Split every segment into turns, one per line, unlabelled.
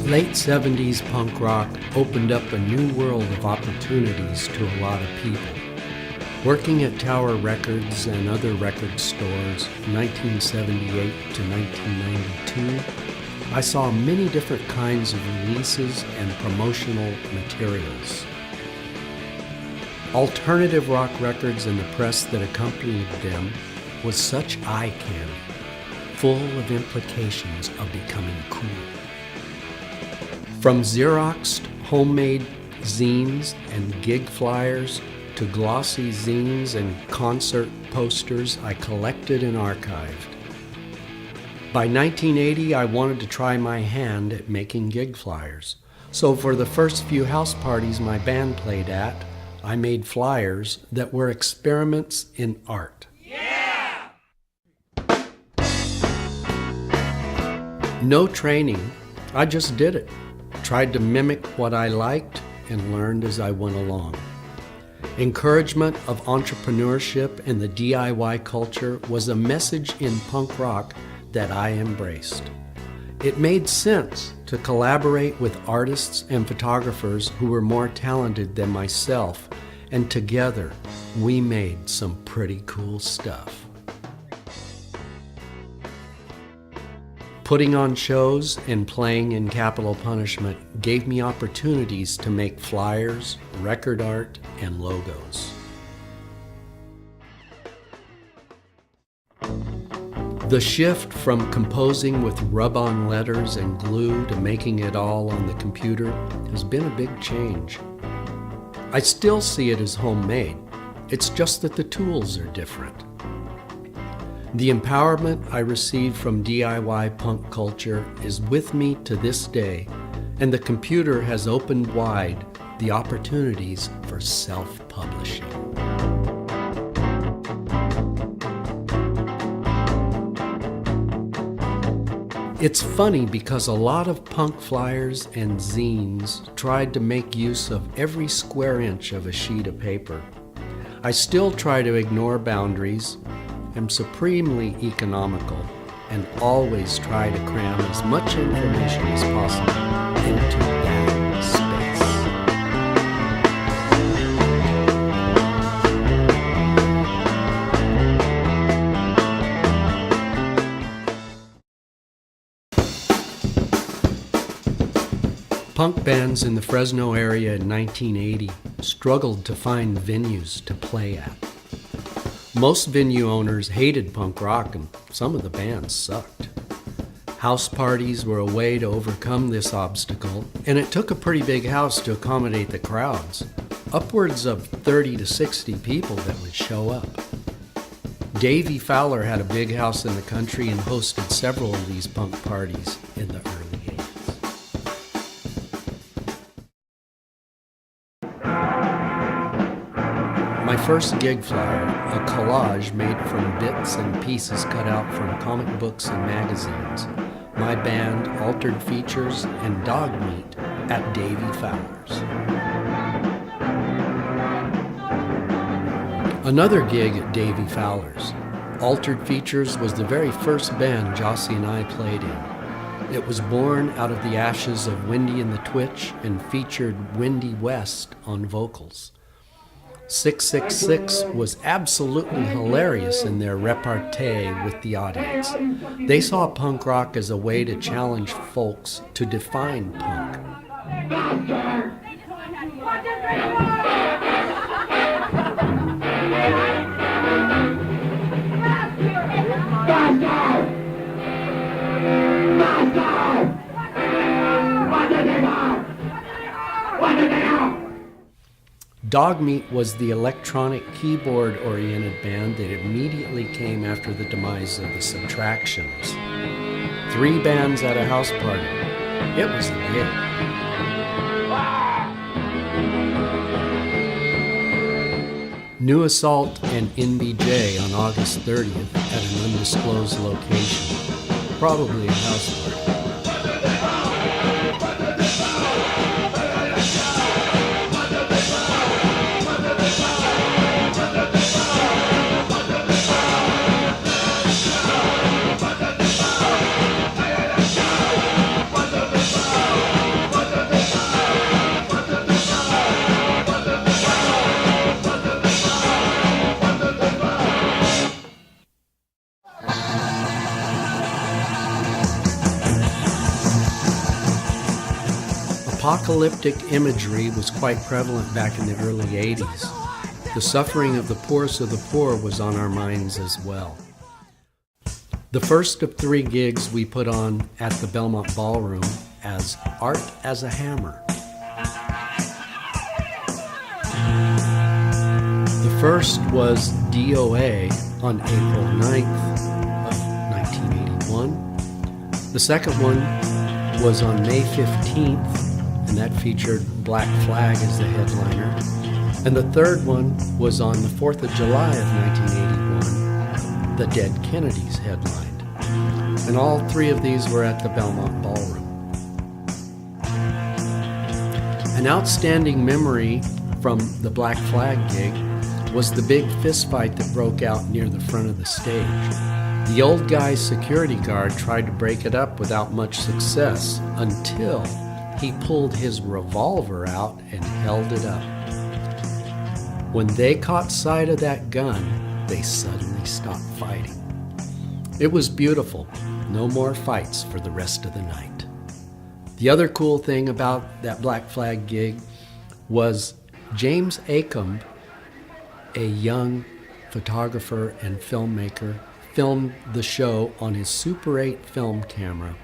Late 70s punk rock opened up a new world of opportunities to a lot of people. Working at Tower Records and other record stores 1978 to 1992, I saw many different kinds of releases and promotional materials. Alternative rock records and the press that accompanied them was such eye candy, full of implications of becoming cool. From Xeroxed homemade zines and gig flyers to glossy zines and concert posters I collected and archived. By 1980, I wanted to try my hand at making gig flyers. So for the first few house parties my band played at, I made flyers that were experiments in art. Yeah! No training, I just did it. Tried to mimic what I liked and learned as I went along. Encouragement of entrepreneurship and the DIY culture was a message in punk rock that I embraced. It made sense to collaborate with artists and photographers who were more talented than myself, and together we made some pretty cool stuff. Putting on shows and playing in Capital Punishment gave me opportunities to make flyers, record art, and logos. The shift from composing with rub-on letters and glue to making it all on the computer has been a big change. I still see it as homemade. It's just that the tools are different. The empowerment I received from DIY punk culture is with me to this day, and the computer has opened wide the opportunities for self-publishing. It's funny because a lot of punk flyers and zines tried to make use of every square inch of a sheet of paper. I still try to ignore boundaries, am supremely economical, and always try to cram as much information as possible into that space. Punk bands in the Fresno area in 1980 struggled to find venues to play at. Most venue owners hated punk rock, and some of the bands sucked. House parties were a way to overcome this obstacle, and it took a pretty big house to accommodate the crowds, upwards of 30 to 60 people that would show up. Davey Fowler had a big house in the country and hosted several of these punk parties in the early 80s. My first gig flyer, a collage made from bits and pieces cut out from comic books and magazines, my band, Altered Features, and Dog Meat at Davey Fowler's. Another gig at Davey Fowler's. Altered Features was the very first band Jossie and I played in. It was born out of the ashes of Wendy and the Twitch and featured Wendy West on vocals. 666 was absolutely hilarious in their repartee with the audience. They saw punk rock as a way to challenge folks to define punk. Dog Meat was the electronic keyboard-oriented band that immediately came after the demise of the Subtractions. 3 bands at a house party. It was a hit. New Assault and NBJ on August 30th at an undisclosed location. Probably a house party. Apocalyptic imagery was quite prevalent back in the early 80s. The suffering of the poorest of the poor was on our minds as well. The first of 3 gigs we put on at the Belmont Ballroom as Art as a Hammer. The first was DOA on April 9th of 1981. The second one was on May 15th, and that featured Black Flag as the headliner. And the third one was on the 4th of July of 1981, the Dead Kennedys headlined. And all 3 of these were at the Belmont Ballroom. An outstanding memory from the Black Flag gig was the big fist fight that broke out near the front of the stage. The old guy's security guard tried to break it up without much success until he pulled his revolver out and held it up. When they caught sight of that gun, they suddenly stopped fighting. It was beautiful. No more fights for the rest of the night. The other cool thing about that Black Flag gig was James Acomb, a young photographer and filmmaker, filmed the show on his Super 8 film camera.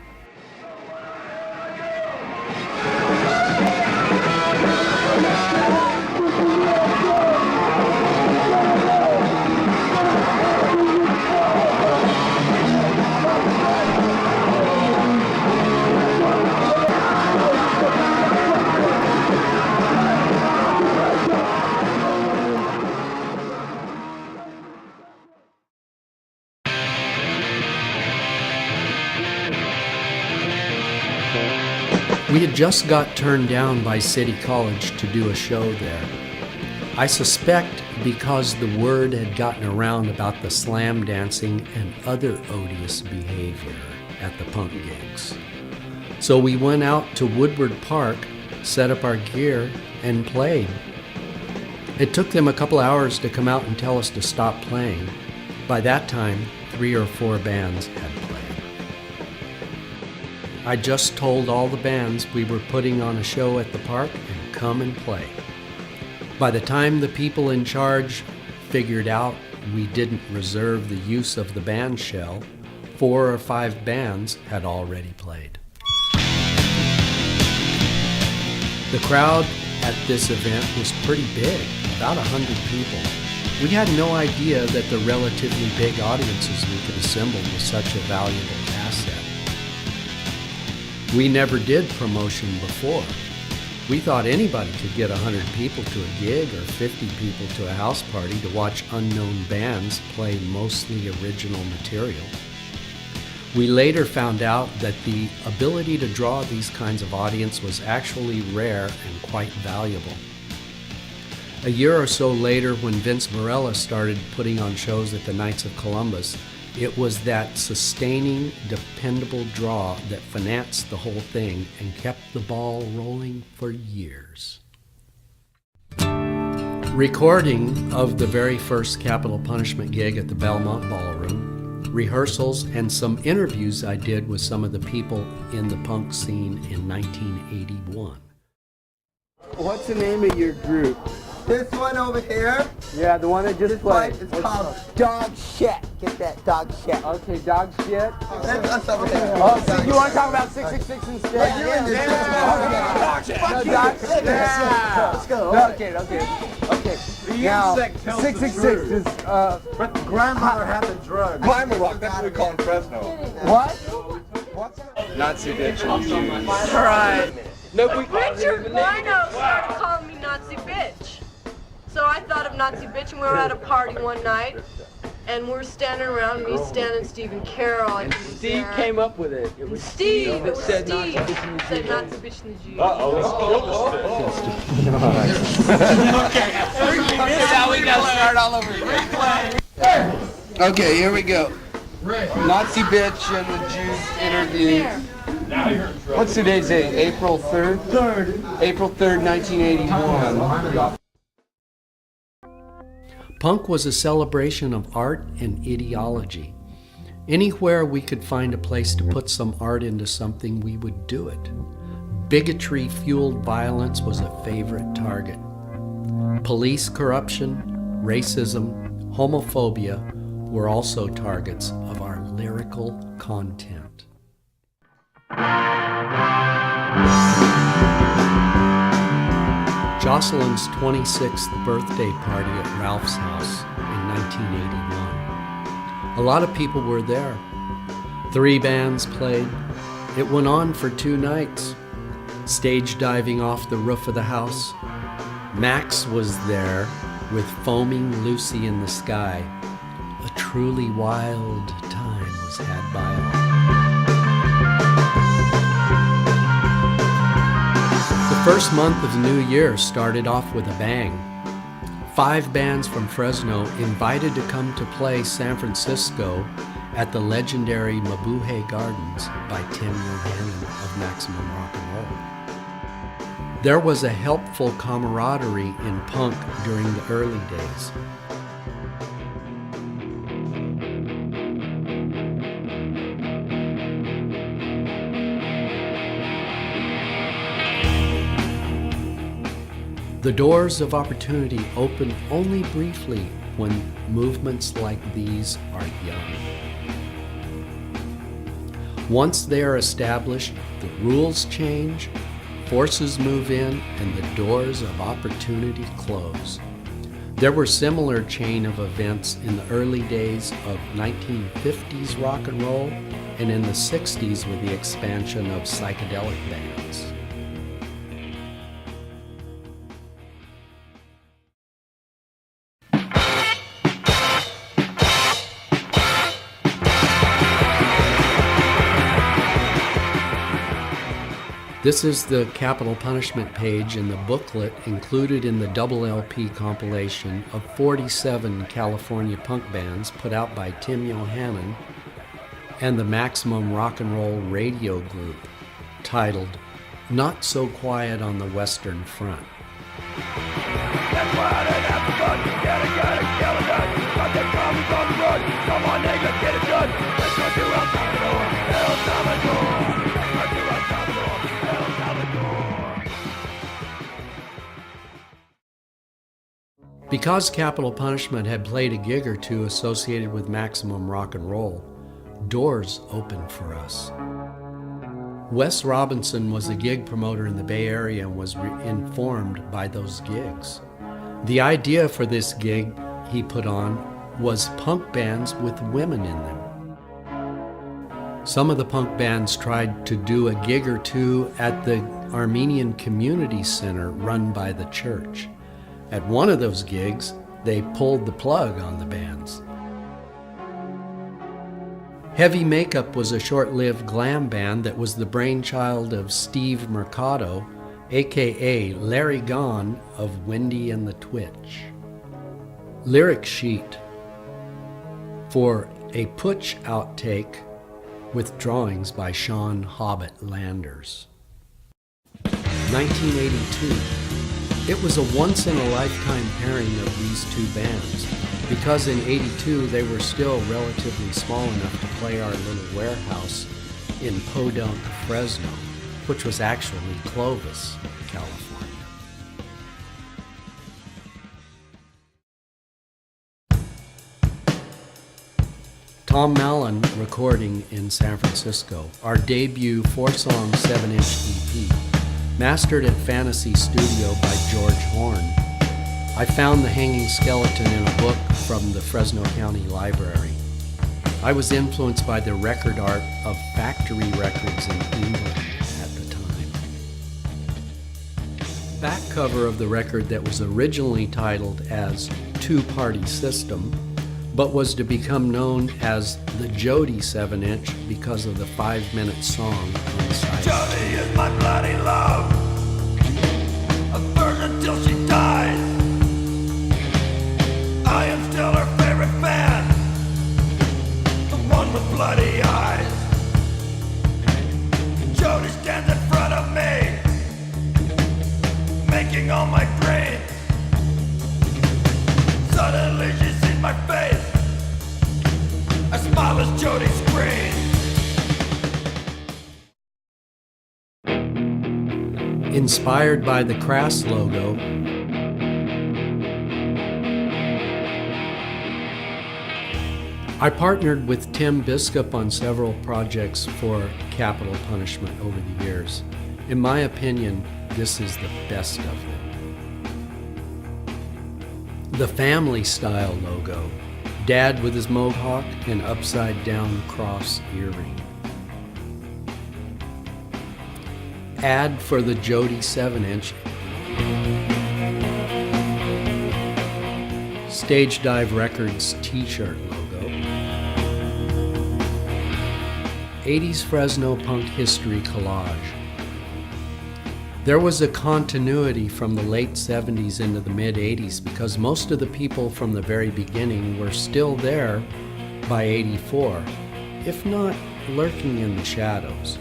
We had just got turned down by City College to do a show there. I suspect because the word had gotten around about the slam dancing and other odious behavior at the punk gigs. So we went out to Woodward Park, set up our gear, and played. It took them a couple hours to come out and tell us to stop playing. By that time, 3 or 4 bands had played. I just told all the bands we were putting on a show at the park and come and play. By the time the people in charge figured out we didn't reserve the use of the band shell, 4 or 5 bands had already played. The crowd at this event was pretty big, about 100 people. We had no idea that the relatively big audiences we could assemble was such a valuable asset. We never did promotion before. We thought anybody could get 100 people to a gig or 50 people to a house party to watch unknown bands play mostly original material. We later found out that the ability to draw these kinds of audience was actually rare and quite valuable. A year or so later, when Vince Varela started putting on shows at the Knights of Columbus, it was that sustaining, dependable draw that financed the whole thing and kept the ball rolling for years. Recording of the very first Capital Punishment gig at the Belmont Ballroom, rehearsals, and some interviews I did with some of the people in the punk scene in 1981.
What's the name of your group?
This one over here.
Yeah, the one that just played.
It's called Dog Shit. Get that, Dog Shit.
Okay, Dog Shit.
That's us over here.
Oh, so you want to talk about 666 instead?
Yeah.
Dog Shit. No, Dog Shit. Yeah.
Let's go.
Okay. Now, 666 is,
But grandmother had the drugs.
Climber rock, that's what we call in Fresno.
what?
Nazi bitch and Jews.
All right. No,
Richard Rhino started calling me Nazi bitch. So I thought of Nazi bitch, and we were at a party one night, and we're standing around, me, Stan, and Steve, and Carol.
And Steve came up with it. It was
Steve
that said Nazi
Steve
bitch in the
said
Jews.
Nazi bitch in the Jews.
Now we gotta start all over again. Okay, here we go. Nazi bitch and the Jews interview. What's today's date? April 3rd? April 3rd, 1981.
Punk was a celebration of art and ideology. Anywhere we could find a place to put some art into something, we would do it. Bigotry-fueled violence was a favorite target. Police corruption, racism, homophobia were also targets of our lyrical content. Jocelyn's 26th birthday party at Ralph's house in 1981. A lot of people were there. 3 bands played. It went on for 2 nights. Stage diving off the roof of the house. Max was there with Foaming Lucy in the Sky. A truly wild time was had by all. The first month of the new year started off with a bang. 5 bands from Fresno invited to come to play San Francisco at the legendary Mabuhay Gardens by Tim Yohannan of Maximum Rock and Roll. There was a helpful camaraderie in punk during the early days. The doors of opportunity open only briefly when movements like these are young. Once they are established, the rules change, forces move in, and the doors of opportunity close. There were similar chain of events in the early days of 1950s rock and roll and in the 60s with the expansion of psychedelic bands. This is the Capital Punishment page in the booklet included in the double LP compilation of 47 California punk bands put out by Tim Yohannan and the Maximum Rock and Roll Radio Group, titled Not So Quiet on the Western Front.
That's why I didn't have to run. Gotta kill it done. Got that problems on the run. Come on, nigga, get it done. Let's go to El Salvador. El Salvador. Let's go to El Salvador. El Salvador.
Because Capital Punishment had played a gig or two associated with Maximum Rock and Roll, doors opened for us. Wes Robinson was a gig promoter in the Bay Area and was informed by those gigs. The idea for this gig he put on was punk bands with women in them. Some of the punk bands tried to do a gig or two at the Armenian Community Center run by the church. At one of those gigs, they pulled the plug on the bands. Heavy Makeup was a short-lived glam band that was the brainchild of Steve Mercado, aka Larry Gahn of Wendy and the Twitch. Lyric sheet for a Putsch outtake with drawings by Sean Hobbit Landers. 1982. It was a once-in-a-lifetime pairing of these 2 bands, because in '82 they were still relatively small enough to play our little warehouse in Podunk, Fresno, which was actually Clovis, California. Tom Mallon recording in San Francisco, our debut 4-song 7-inch EP, mastered at Fantasy Studio by George Horn. I found the hanging skeleton in a book from the Fresno County Library. I was influenced by the record art of factory records in England at the time. Back cover of the record that was originally titled as Two-Party System, but was to become known as the Jody 7-inch because of the 5-minute song on the side.
Jody is my bloody love, a virgin till she dies. I am still her favorite fan, the one with bloody eyes. Jody stands in front of me, making all my dreams. Suddenly she sees my face, I smile as Jody screams.
Inspired by the Crass logo, I partnered with Tim Biskup on several projects for Capital Punishment over the years. In my opinion, this is the best of them. The family style logo, Dad with his mohawk and upside down cross earring. Ad for the Jody 7-inch. Stage Dive Records t-shirt logo. 80s Fresno punk history collage. There was a continuity from the late 70s into the mid 80s because most of the people from the very beginning were still there by 84, if not lurking in the shadows.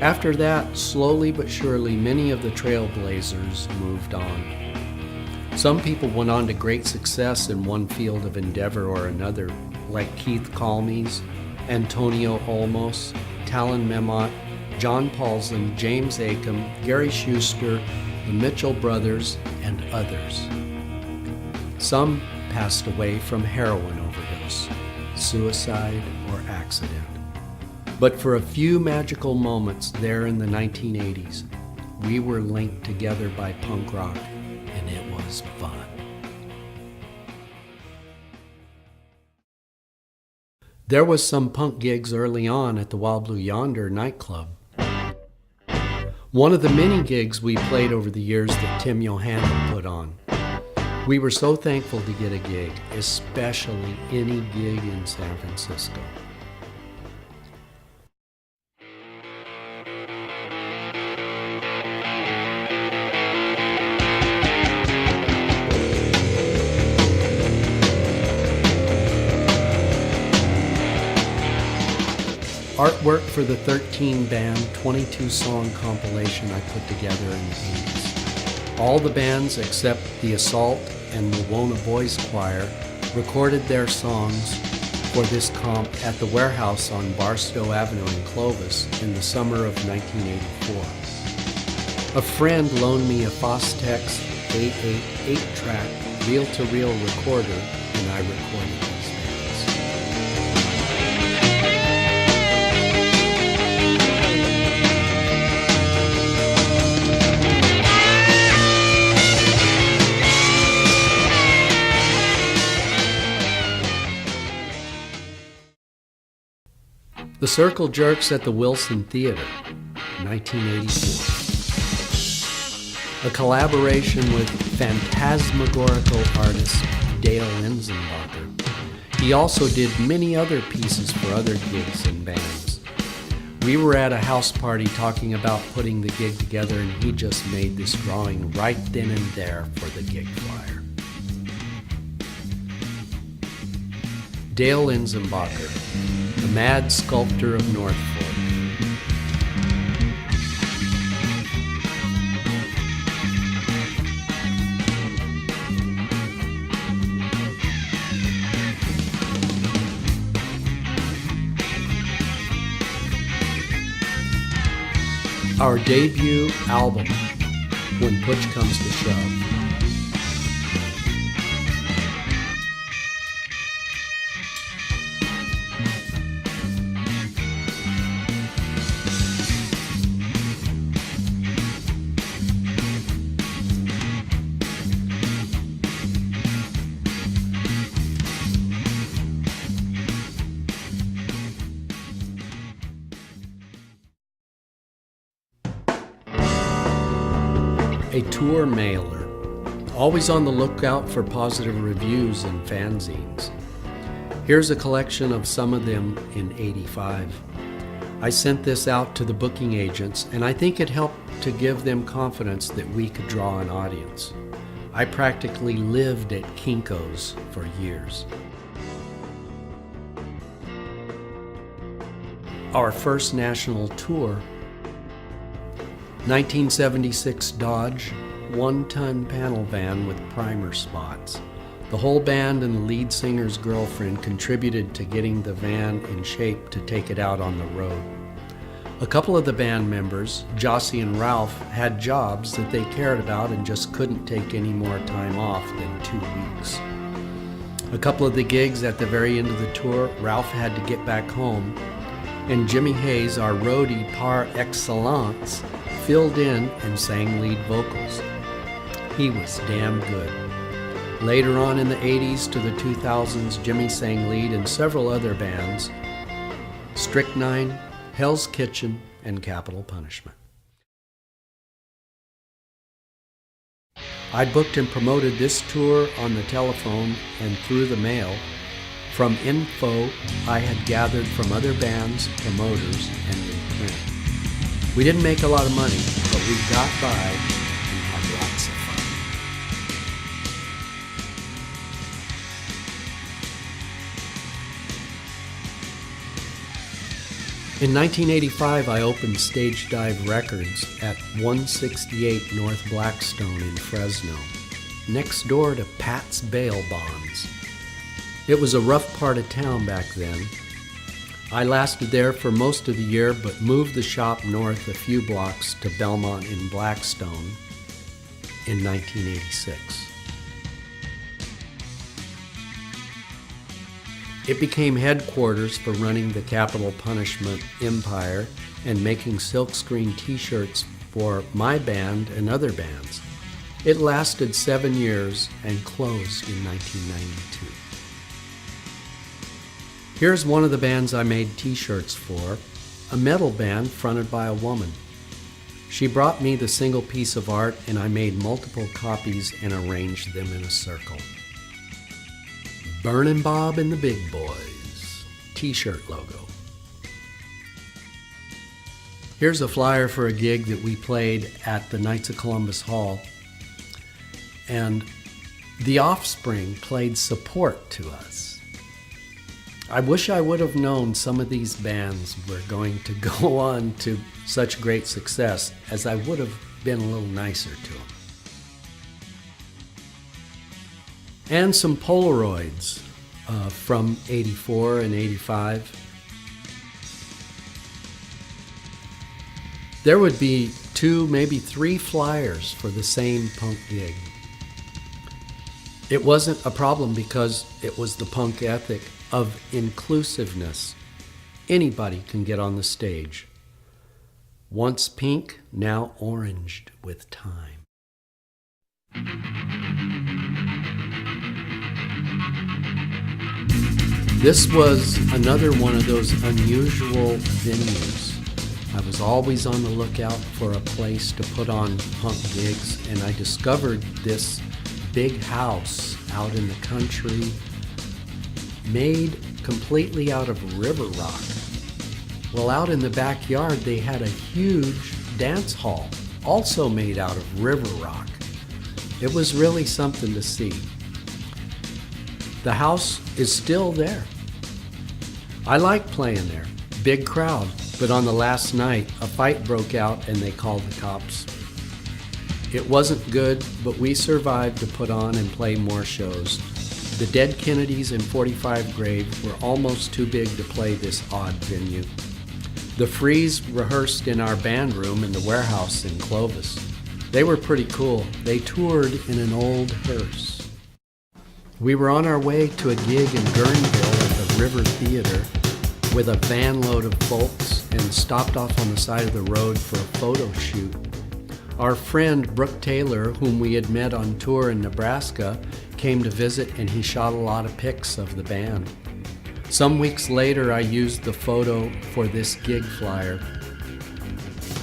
After that, slowly but surely, many of the trailblazers moved on. Some people went on to great success in one field of endeavor or another, like Keith Calmes, Antonio Olmos, Talon Memot, John Paulson, James Acom, Gary Schuster, the Mitchell brothers, and others. Some passed away from heroin overdose, suicide, or accident. But for a few magical moments there in the 1980s, we were linked together by punk rock, and it was fun. There was some punk gigs early on at the Wild Blue Yonder nightclub. One of the many gigs we played over the years that Tim Johanna put on. We were so thankful to get a gig, especially any gig in San Francisco. Artwork for the 13-band, 22-song compilation I put together in the 80s. All the bands except The Assault and the Wona Boys Choir recorded their songs for this comp at the warehouse on Barstow Avenue in Clovis in the summer of 1984. A friend loaned me a Fostex 88 8-track reel-to-reel recorder, and I recorded these bands. The Circle Jerks at the Wilson Theater, 1984. A collaboration with phantasmagorical artist Dale Linzenbacher. He also did many other pieces for other gigs and bands. We were at a house party talking about putting the gig together, and he just made this drawing right then and there for the gig flyer. Dale Linzenbacher, the Mad Sculptor of North Fork. Our debut album, When Push Comes to Shove. A tour mailer, always on the lookout for positive reviews and fanzines. Here's a collection of some of them in '85. I sent this out to the booking agents, and I think it helped to give them confidence that we could draw an audience. I practically lived at Kinko's for years. Our first national tour, 1976 Dodge, 1-ton panel van with primer spots. The whole band and the lead singer's girlfriend contributed to getting the van in shape to take it out on the road. A couple of the band members, Jossie and Ralph, had jobs that they cared about and just couldn't take any more time off than 2 weeks. A couple of the gigs at the very end of the tour, Ralph had to get back home, and Jimmy Hayes, our roadie par excellence, filled in and sang lead vocals. He was damn good. Later on in the 80s to the 2000s, Jimmy sang lead in several other bands, Strychnine, Hell's Kitchen, and Capital Punishment. I booked and promoted this tour on the telephone and through the mail from info I had gathered from other bands, promoters, and in print. We didn't make a lot of money, but we got by and had lots of fun. In 1985, I opened Stage Dive Records at 168 North Blackstone in Fresno, next door to Pat's Bail Bonds. It was a rough part of town back then. I lasted there for most of the year, but moved the shop north a few blocks to Belmont in Blackstone in 1986. It became headquarters for running the Capital Punishment empire and making silkscreen t-shirts for my band and other bands. It lasted 7 years and closed in 1992. Here's one of the bands I made t-shirts for, a metal band fronted by a woman. She brought me the single piece of art and I made multiple copies and arranged them in a circle. Burnin' Bob and the Big Boys t-shirt logo. Here's a flyer for a gig that we played at the Knights of Columbus Hall, and The Offspring played support to us. I wish I would have known some of these bands were going to go on to such great success, as I would have been a little nicer to them. And some Polaroids from 84 and 85. There would be 2, maybe 3 flyers for the same punk gig. It wasn't a problem because it was the punk ethic of inclusiveness. Anybody can get on the stage. Once pink, now oranged with time. This was another one of those unusual venues. I was always on the lookout for a place to put on punk gigs, and I discovered this big house out in the country, made completely out of river rock. Well, out in the backyard, they had a huge dance hall, also made out of river rock. It was really something to see. The house is still there. I like playing there, big crowd, but on the last night, a fight broke out and they called the cops. It wasn't good, but we survived to put on and play more shows. The Dead Kennedys and 45 Grave were almost too big to play this odd venue. The Freeze rehearsed in our band room in the warehouse in Clovis. They were pretty cool. They toured in an old hearse. We were on our way to a gig in Guerneville at the River Theater with a van load of folks and stopped off on the side of the road for a photo shoot. Our friend Brooke Taylor, whom we had met on tour in Nebraska, came to visit and he shot a lot of pics of the band. Some weeks later, I used the photo for this gig flyer.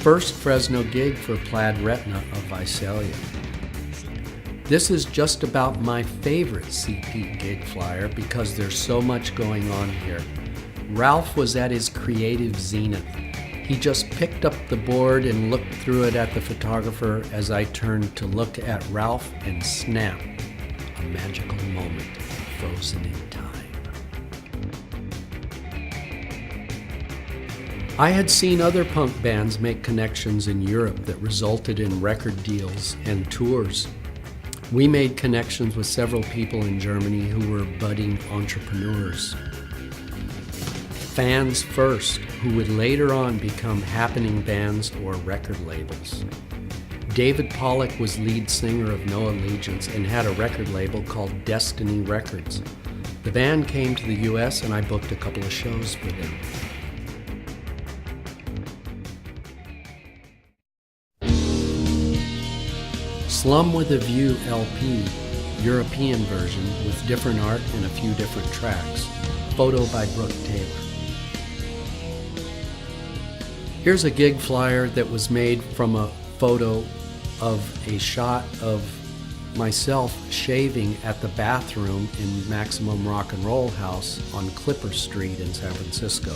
First Fresno gig for Plaid Retina of Visalia. This is just about my favorite CP gig flyer because there's so much going on here. Ralph was at his creative zenith. He just picked up the board and looked through it at the photographer as I turned to look at Ralph and snap, a magical moment frozen in time. I had seen other punk bands make connections in Europe that resulted in record deals and tours. We made connections with several people in Germany who were budding entrepreneurs. fans first, who would later on become happening bands or record labels. David Pollock was lead singer of No Allegiance and had a record label called Destiny Records. The band came to the US and I booked a couple of shows for them. Slum with a View LP, European version with different art and a few different tracks. Photo by Brooke Taylor. Here's a gig flyer that was made from a photo of a shot of myself shaving at the bathroom in Maximum Rock and Roll House on Clipper Street in San Francisco.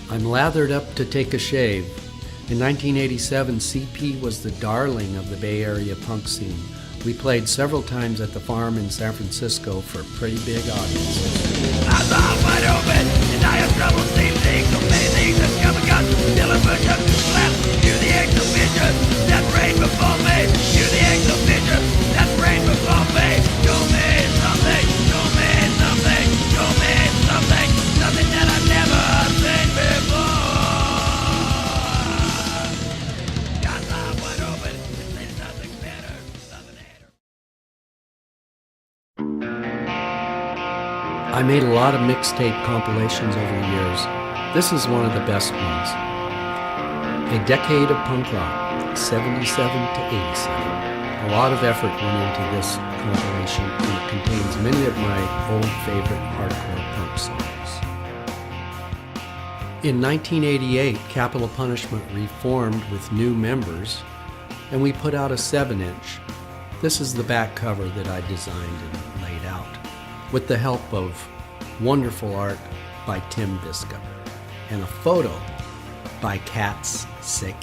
I'm lathered up to take a shave. In 1987, CP was the darling of the Bay Area punk scene. We played several times at the Farm in San Francisco for pretty big audiences.
Eyes are wide open, and I have trouble seeing things. So many things that come and got still a push up to slap. You're the exhibition that rain before me. You're the exhibition that rain before me. Show me something, show me something, show me something, something that I've never seen before. Eyes are wide open, and there's nothing better, nothing better.
I made a lot of mixtape compilations over the years. This is one of the best ones. A Decade of Punk Rock, 77 to 87. A lot of effort went into this compilation, and it contains many of my old favorite hardcore punk songs. In 1988, Capital Punishment reformed with new members, and we put out a 7-inch. This is the back cover that I designed and laid out, with the help of wonderful art by Tim Biscup and a photo by Katz Seki.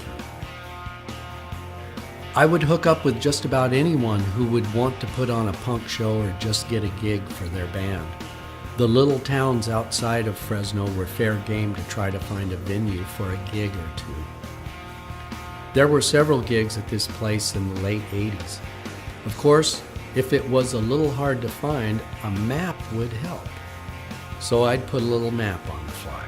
I would hook up with just about anyone who would want to put on a punk show or just get a gig for their band. The little towns outside of Fresno were fair game to try to find a venue for a gig or two. There were several gigs at this place in the late 80s. Of course, if it was a little hard to find, a map would help. So I'd put a little map on the flyer.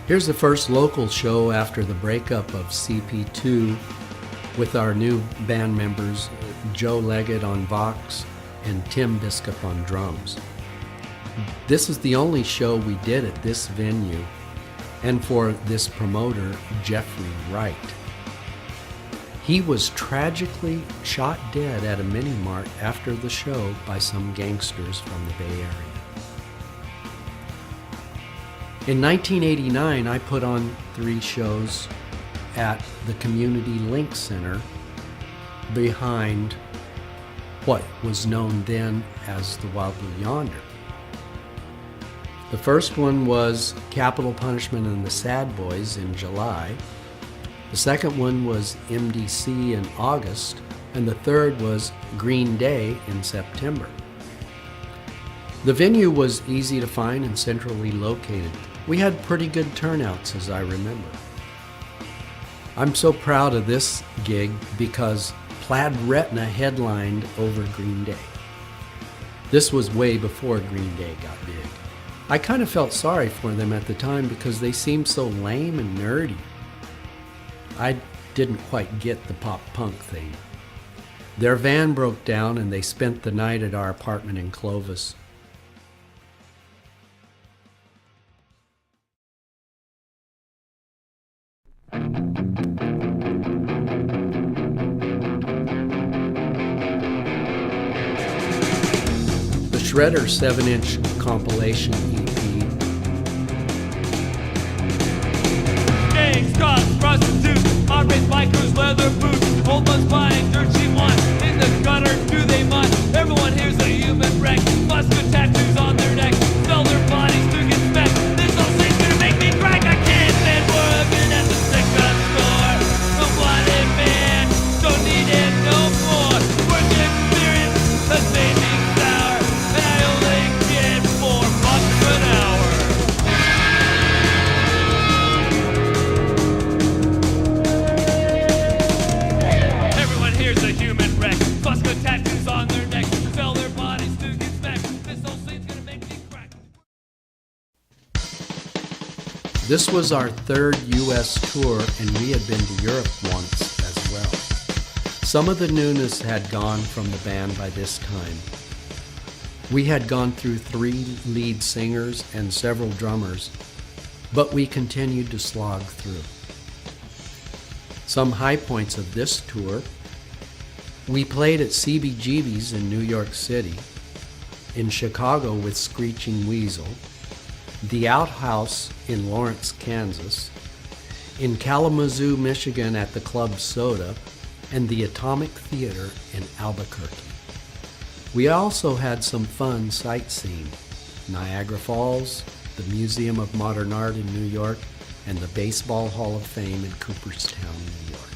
Here's the first local show after the breakup of CP2 with our new band members, Joe Leggett on Vox and Tim Biscup on drums. This is the only show we did at this venue and for this promoter, Jeffrey Wright. He was tragically shot dead at a mini-mart after the show by some gangsters from the Bay Area. In 1989, I put on 3 shows at the Community Link Center behind what was known then as the Wild Blue Yonder. The first one was Capital Punishment and the Sad Boys in July. The second one was MDC in August, and the third was Green Day in September. The venue was easy to find and centrally located. We had pretty good turnouts, as I remember. I'm so proud of this gig because Plaid Retina headlined over Green Day. This was way before Green Day got big. I kind of felt sorry for them at the time because they seemed so lame and nerdy. I didn't quite get the pop punk thing. Their van broke down and they spent the night at our apartment in Clovis. The Shredder 7-inch compilation EP.
Gangs, cops, prostitutes, hard-raised bikers, leather boots, old ones buying dirt she wants. In the gutter, do they mind? Everyone here's a human wreck. Plus good tattoos on their necks, sell their bodies to get smacked. This whole thing's gonna make me crack. I can't stand working at the stick gun store. No blinded man, don't need it no more. Work experience has made me sour, and I only get 4 bucks.
This was our third U.S. tour, and we had been to Europe once as well. Some of the newness had gone from the band by this time. We had gone through 3 lead singers and several drummers, but we continued to slog through. Some high points of this tour: we played at CBGB's in New York City, in Chicago with Screeching Weasel, the Outhouse in Lawrence, Kansas, in Kalamazoo, Michigan at the Club Soda, and the Atomic Theater in Albuquerque. We also had some fun sightseeing: Niagara Falls, the Museum of Modern Art in New York, and the Baseball Hall of Fame in Cooperstown, New York.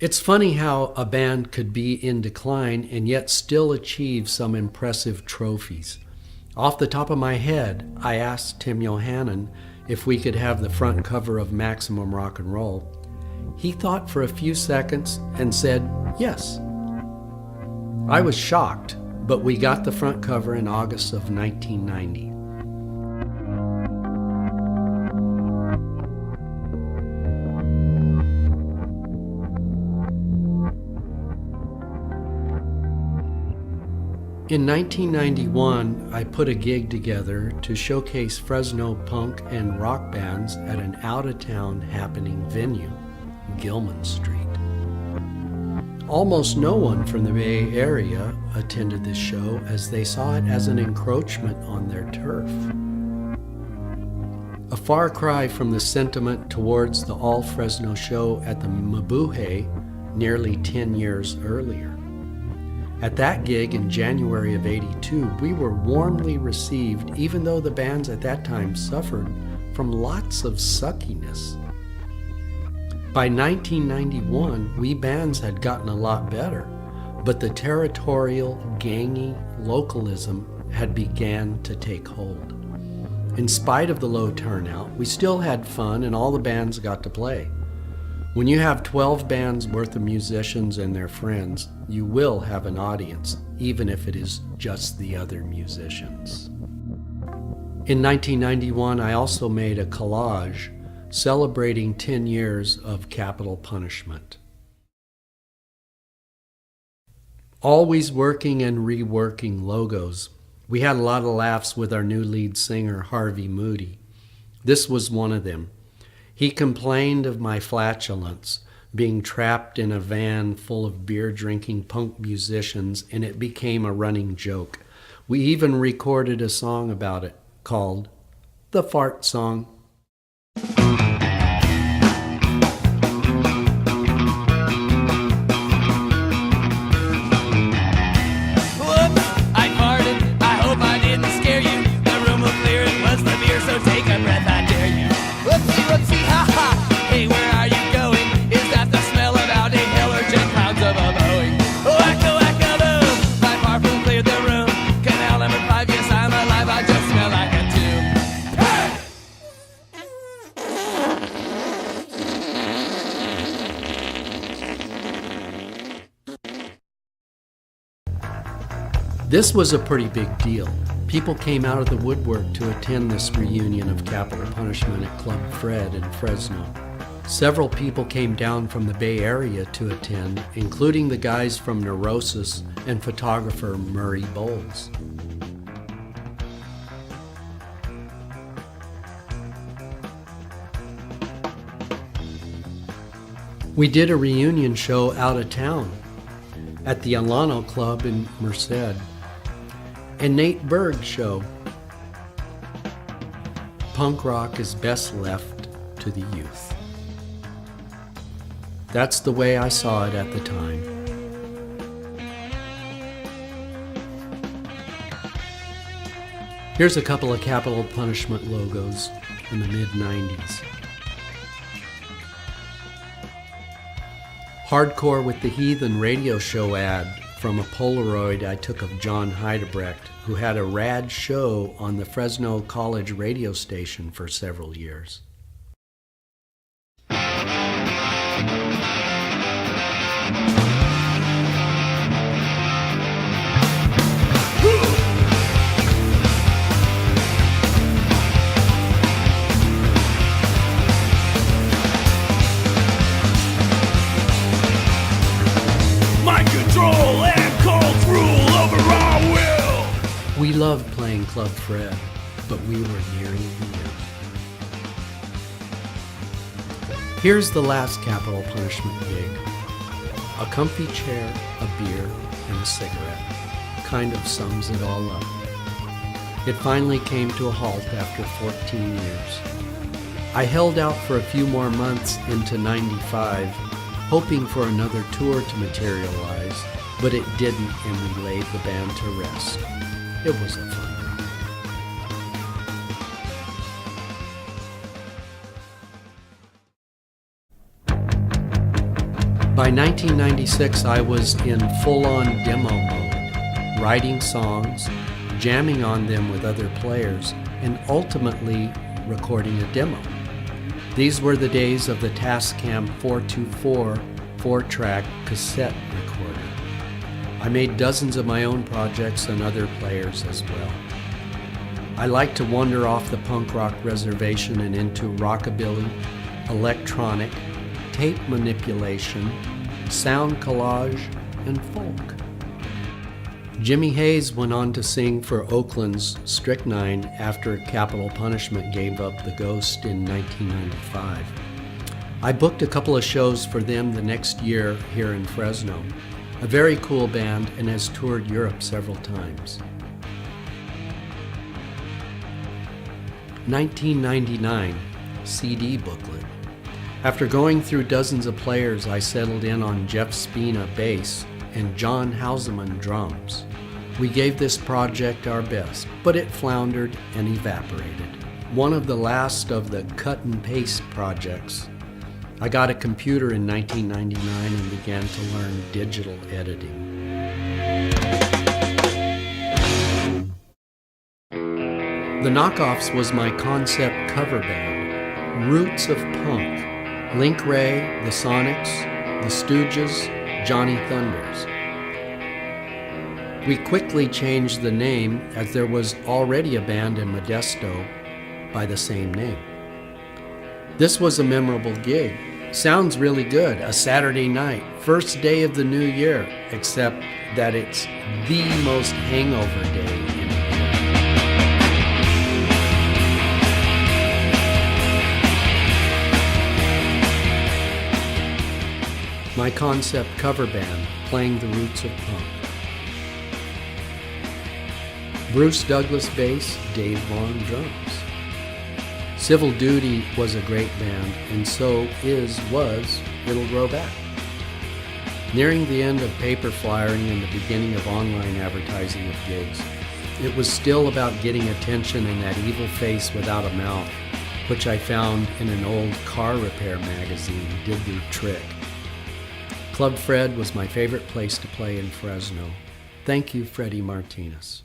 It's funny how a band could be in decline and yet still achieve some impressive trophies. Off the top of my head, I asked Tim Yohannan if we could have the front cover of Maximum Rock and Roll. He thought for a few seconds and said yes. I was shocked, but we got the front cover in August of 1990. In 1991, I put a gig together to showcase Fresno punk and rock bands at an out-of-town happening venue, Gilman Street. Almost no one from the Bay Area attended this show, as they saw it as an encroachment on their turf. A far cry from the sentiment towards the all-Fresno show at the Mabuhay nearly 10 years earlier. At that gig in January of '82, we were warmly received, even though the bands at that time suffered from lots of suckiness. By 1991, we bands had gotten a lot better, but the territorial, gangy localism had began to take hold. In spite of the low turnout, we still had fun and all the bands got to play. When you have 12 bands worth of musicians and their friends, you will have an audience, even if it is just the other musicians. In 1991, I also made a collage celebrating 10 years of Capital Punishment. Always working and reworking logos. We had a lot of laughs with our new lead singer, Harvey Moody. This was one of them. He complained of my flatulence, being trapped in a van full of beer-drinking punk musicians, and it became a running joke. We even recorded a song about it called The Fart Song. This was a pretty big deal. People came out of the woodwork to attend this reunion of Capital Punishment at Club Fred in Fresno. Several people came down from the Bay Area to attend, including the guys from Neurosis and photographer Murray Bowles. We did a reunion show out of town at the Alano Club in Merced. And Nate Berg show. Punk rock is best left to the youth. That's the way I saw it at the time. Here's a couple of Capital Punishment logos in the mid-90s. Hardcore with the Heathen radio show ad from a Polaroid I took of John Heidebrecht, who had a rad show on the Fresno College radio station for several years.
Woo!
loved playing Club Fred, but we were nearing the end. Here's the last capital punishment gig. A comfy chair, a beer, and a cigarette. Kind of sums it all up. It finally came to a halt after 14 years. I held out for a few more months into '95, hoping for another tour to materialize, but it didn't, and we laid the band to rest. It was a fun ride. By 1996, I was in full-on demo mode, writing songs, jamming on them with other players, and ultimately recording a demo. These were the days of the Tascam 424 4-track cassette recorder. I made dozens of my own projects and other players as well. I like to wander off the punk rock reservation and into rockabilly, electronic, tape manipulation, sound collage, and folk. Jimmy Hayes went on to sing for Oakland's Strychnine after Capital Punishment gave up the ghost in 1995. I booked a couple of shows for them the next year here in Fresno. A very cool band and has toured Europe several times. 1999 CD booklet. After going through dozens of players, I settled in on Jeff Spina bass and John Houseman drums. We gave this project our best, but it floundered and evaporated. One of the last of the cut and paste projects. I got a computer in 1999 and began to learn digital editing. The Knockoffs was my concept cover band, Roots of Punk. Link Wray, the Sonics, the Stooges, Johnny Thunders. We quickly changed the name as there was already a band in Modesto by the same name. This was a memorable gig. Sounds really good, a Saturday night, first day of the new year, except that it's the most hangover day in the year. My concept cover band playing the roots of punk. Bruce Douglas bass, Dave Vaughn drums. Civil Duty was a great band, and so was It'll Grow Back. Nearing the end of paper flyering and the beginning of online advertising of gigs, it was still about getting attention and that evil face without a mouth, which I found in an old car repair magazine, did the trick. Club Fred was my favorite place to play in Fresno. Thank you, Freddie Martinez.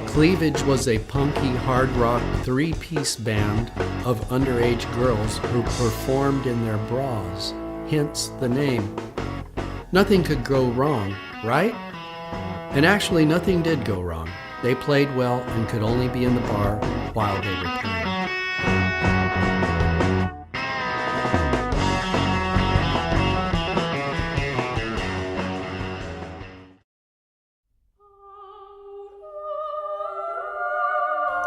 Cleavage was a punky hard rock three-piece band of underage girls who performed in their bras, hence the name. Nothing could go wrong, right? And actually nothing did go wrong. They played well and could only be in the bar while they were playing.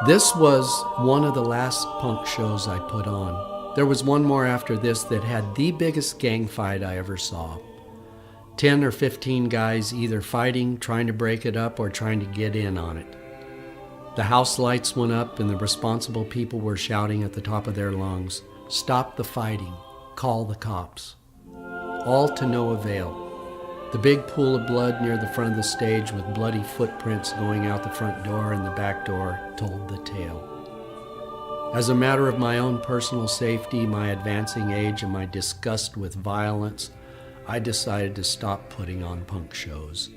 This was one of the last punk shows I put on. There was one more after this that had the biggest gang fight I ever saw. 10 or 15 guys either fighting, trying to break it up, or trying to get in on it. The house lights went up and the responsible people were shouting at the top of their lungs, "Stop the fighting, call the cops." All to no avail. The big pool of blood near the front of the stage with bloody footprints going out the front door and the back door told the tale. As a matter of my own personal safety, my advancing age, and my disgust with violence, I decided to stop putting on punk shows.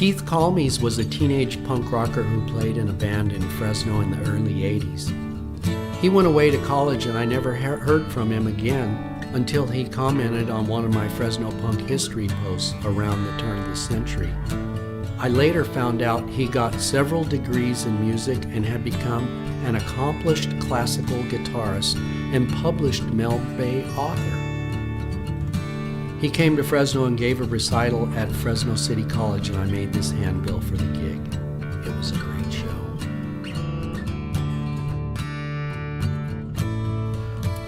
Keith Calmes was a teenage punk rocker who played in a band in Fresno in the early 80s. He went away to college and I never heard from him again until he commented on one of my Fresno punk history posts around the turn of the century. I later found out he got several degrees in music and had become an accomplished classical guitarist and published Bay author. He came to Fresno and gave a recital at Fresno City College, and I made this handbill for the gig. It was a great show.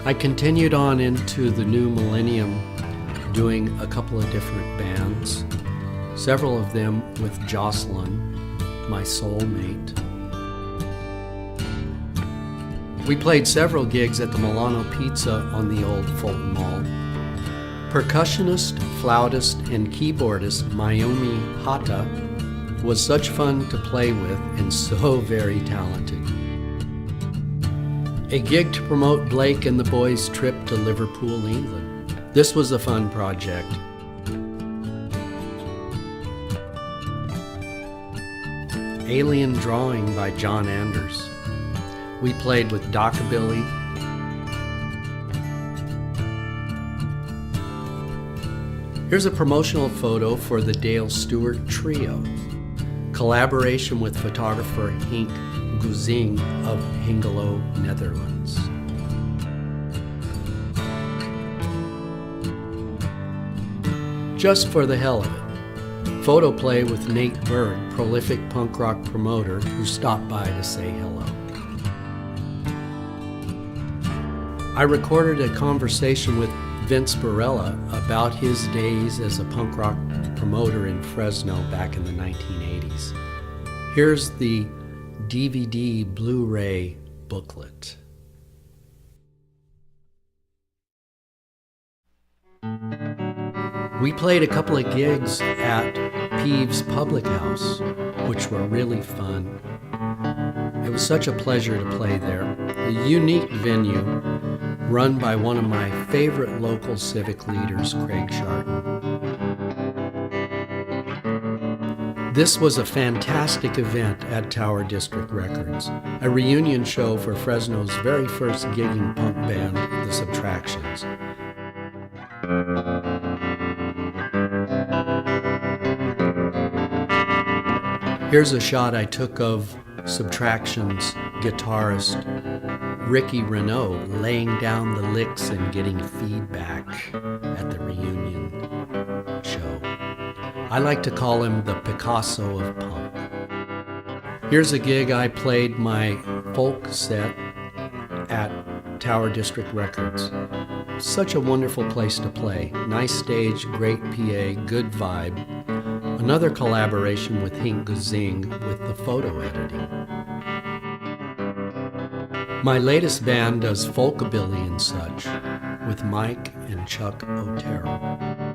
I continued on into the new millennium doing a couple of different bands, several of them with Jocelyn, my soulmate. We played several gigs at the Milano Pizza on the old Fulton Mall. Percussionist, flautist, and keyboardist Mayumi Hata was such fun to play with and so very talented. A gig to promote Blake and the boys' trip to Liverpool, England. This was a fun project. Alien Drawing by John Anders. We played with Dockabilly, here's a promotional photo for the Dale Stewart Trio. Collaboration with photographer Henk Guzing of Hengelo, Netherlands. Just for the hell of it. Photo play with Nate Berg, prolific punk rock promoter who stopped by to say hello. I recorded a conversation with Vince Barella about his days as a punk rock promoter in Fresno back in the 1980s. Here's the DVD Bluray booklet. We played a couple of gigs at Peeves Public House, which were really fun. It was such a pleasure to play there. A unique venue run by one of my favorite local civic leaders, Craig Sharton. This was a fantastic event at Tower District Records, a reunion show for Fresno's very first gigging punk band, The Subtractions. Here's a shot I took of Subtractions guitarist Ricky Renaud laying down the licks and getting feedback at the reunion show. I like to call him the Picasso of punk. Here's a gig I played my folk set at Tower District Records. Such a wonderful place to play. Nice stage, great PA, good vibe. Another collaboration with Henk Guzing with the photo editing. My latest band does folkabilly and such with Mike and Chuck Otero.